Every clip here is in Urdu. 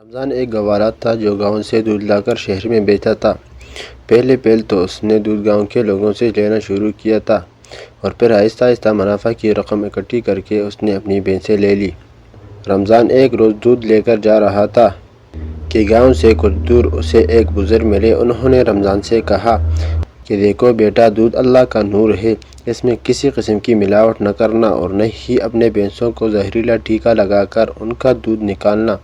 رمضان ایک گوارا تھا جو گاؤں سے دودھ لا کر شہر میں بیچتا تھا۔ پہلے تو اس نے دودھ گاؤں کے لوگوں سے لینا شروع کیا تھا اور پھر آہستہ آہستہ منافع کی رقم اکٹھی کر کے اس نے اپنی بھینسیں لے لی۔ رمضان ایک روز دودھ لے کر جا رہا تھا کہ گاؤں سے کچھ دور اسے ایک بزرگ ملے۔ انہوں نے رمضان سے کہا کہ دیکھو بیٹا، دودھ اللہ کا نور ہے، اس میں کسی قسم کی ملاوٹ نہ کرنا اور نہ ہی اپنے بھینسوں کو زہریلا ٹیکا لگا کر ان کا دودھ نکالنا،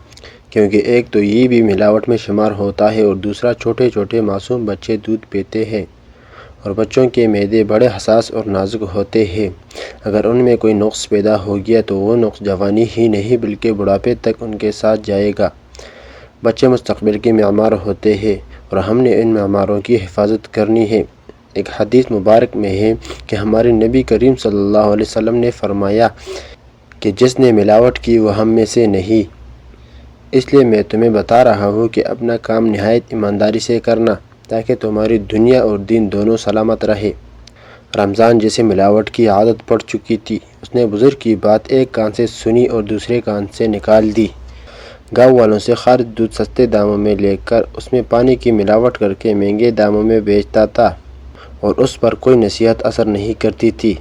کیونکہ ایک تو یہ بھی ملاوٹ میں شمار ہوتا ہے اور دوسرا چھوٹے چھوٹے معصوم بچے دودھ پیتے ہیں اور بچوں کے معدے بڑے حساس اور نازک ہوتے ہیں۔ اگر ان میں کوئی نقص پیدا ہو گیا تو وہ نقص جوانی ہی نہیں بلکہ بڑھاپے تک ان کے ساتھ جائے گا۔ بچے مستقبل کے معمار ہوتے ہیں اور ہم نے ان معماروں کی حفاظت کرنی ہے۔ ایک حدیث مبارک میں ہے کہ ہمارے نبی کریم صلی اللہ علیہ وسلم نے فرمایا کہ جس نے ملاوٹ کی وہ ہم میں سے نہیں۔ اس لیے میں تمہیں بتا رہا ہوں کہ اپنا کام نہایت ایمانداری سے کرنا تاکہ تمہاری دنیا اور دین دونوں سلامت رہے۔ رمضان جسے ملاوٹ کی عادت پڑ چکی تھی، اس نے بزرگ کی بات ایک کان سے سنی اور دوسرے کان سے نکال دی۔ گاؤں والوں سے خالص دودھ سستے داموں میں لے کر اس میں پانی کی ملاوٹ کر کے مہنگے داموں میں بیچتا تھا اور اس پر کوئی نصیحت اثر نہیں کرتی تھی۔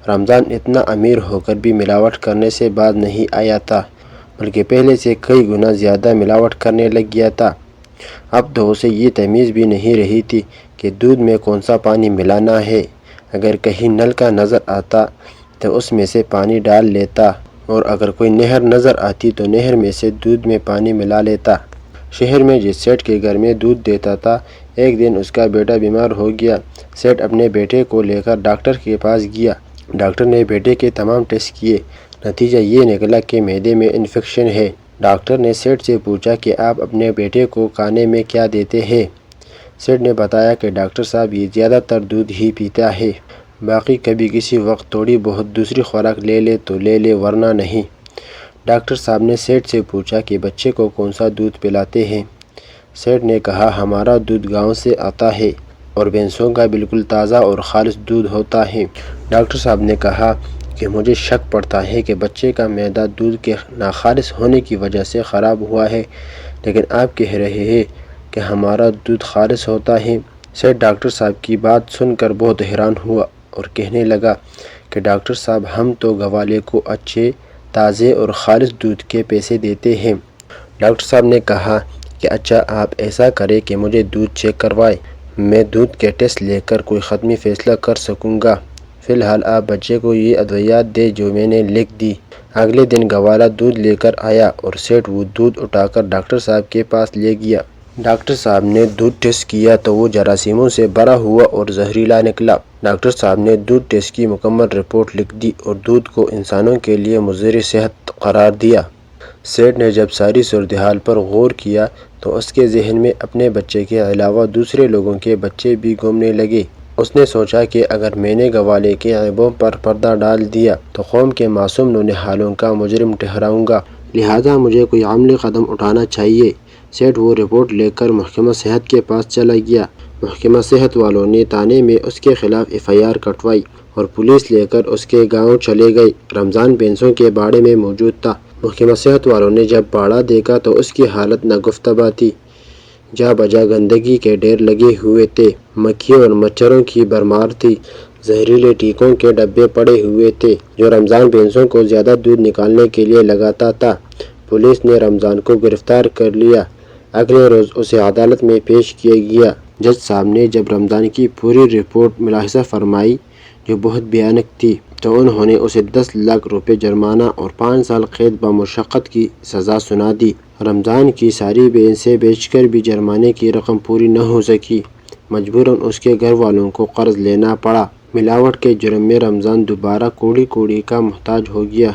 رمضان اتنا امیر ہو کر بھی ملاوٹ کرنے سے باز نہیں آیا تھا، بلکہ پہلے سے کئی گنا زیادہ ملاوٹ کرنے لگ گیا تھا۔ اب تو اسے یہ تمیز بھی نہیں رہی تھی کہ دودھ میں کون سا پانی ملانا ہے۔ اگر کہیں نل کا نظر آتا تو اس میں سے پانی ڈال لیتا اور اگر کوئی نہر نظر آتی تو نہر میں سے دودھ میں پانی ملا لیتا۔ شہر میں جس سیٹ کے گھر میں دودھ دیتا تھا، ایک دن اس کا بیٹا بیمار ہو گیا۔ سیٹ اپنے بیٹے کو لے کر ڈاکٹر کے پاس گیا۔ ڈاکٹر نے بیٹے کے تمام ٹیسٹ کیے، نتیجہ یہ نکلا کہ معدے میں انفیکشن ہے۔ ڈاکٹر نے سیٹ سے پوچھا کہ آپ اپنے بیٹے کو کھانے میں کیا دیتے ہیں؟ سیٹ نے بتایا کہ ڈاکٹر صاحب یہ زیادہ تر دودھ ہی پیتا ہے، باقی کبھی کسی وقت تھوڑی بہت دوسری خوراک لے لے تو لے لے ورنہ نہیں۔ ڈاکٹر صاحب نے سیٹ سے پوچھا کہ بچے کو کون سا دودھ پلاتے ہیں؟ سیٹ نے کہا ہمارا دودھ گاؤں سے آتا ہے اور بھینسوں کا بالکل تازہ اور خالص دودھ ہوتا ہے۔ ڈاکٹر صاحب نے کہا کہ مجھے شک پڑتا ہے کہ بچے کا معدہ دودھ کے ناخالص ہونے کی وجہ سے خراب ہوا ہے، لیکن آپ کہہ رہے ہیں کہ ہمارا دودھ خالص ہوتا ہے۔ سیٹ ڈاکٹر صاحب کی بات سن کر بہت حیران ہوا اور کہنے لگا کہ ڈاکٹر صاحب ہم تو گوالے کو اچھے تازے اور خالص دودھ کے پیسے دیتے ہیں۔ ڈاکٹر صاحب نے کہا کہ اچھا آپ ایسا کریں کہ مجھے دودھ چیک کروائیں، میں دودھ کے ٹیسٹ لے کر کوئی حتمی فیصلہ کر سکوں گا۔ فی الحال آپ بچے کو یہ ادویات دیں جو میں نے لکھ دی۔ اگلے دن گوالا دودھ لے کر آیا اور سیٹ وہ دودھ اٹھا کر ڈاکٹر صاحب کے پاس لے گیا۔ ڈاکٹر صاحب نے دودھ ٹیسٹ کیا تو وہ جراثیموں سے بھرا ہوا اور زہریلا نکلا۔ ڈاکٹر صاحب نے دودھ ٹیسٹ کی مکمل رپورٹ لکھ دی اور دودھ کو انسانوں کے لیے مضر صحت قرار دیا۔ سیٹ نے جب ساری صورتحال پر غور کیا تو اس کے ذہن میں اپنے بچے کے علاوہ دوسرے لوگوں کے بچے بھی گھومنے لگے۔ اس نے سوچا کہ اگر میں نے گوالے کے عیبوں پر پردہ ڈال دیا تو قوم کے معصوم نونہالوں کا مجرم ٹھہراؤں گا، لہٰذا مجھے کوئی عملی قدم اٹھانا چاہیے۔ سیٹ وہ رپورٹ لے کر محکمہ صحت کے پاس چلا گیا۔ محکمہ صحت والوں نے تانے میں اس کے خلاف FIR کٹوائی اور پولیس لے کر اس کے گاؤں چلے گئے۔ رمضان بھینسوں کے باڑے میں موجود تھا۔ محکمہ صحت والوں نے جب باڑا دیکھا تو اس کی حالت ناگفتبا تھی۔ جا بجا گندگی کے ڈھیر لگے ہوئے تھے، مکھیوں اور مچھروں کی بھرمار تھی، زہریلے ٹیکوں کے ڈبے پڑے ہوئے تھے جو رمضان بھینسوں کو زیادہ دودھ نکالنے کے لیے لگاتا تھا۔ پولیس نے رمضان کو گرفتار کر لیا۔ اگلے روز اسے عدالت میں پیش کیا گیا۔ جج صاحب نے جب رمضان کی پوری رپورٹ ملاحظہ فرمائی جو بہت بھیانک تھی تو انہوں نے اسے 10 لاکھ روپے جرمانہ اور 5 سال قید بمشقت کی سزا سنا دی۔ رمضان کی ساری بھینسیں بیچ کر بھی جرمانے کی رقم پوری نہ ہو سکی، مجبوراً اس کے گھر والوں کو قرض لینا پڑا۔ ملاوٹ کے جرم میں رمضان دوبارہ کوڑی کوڑی کا محتاج ہو گیا۔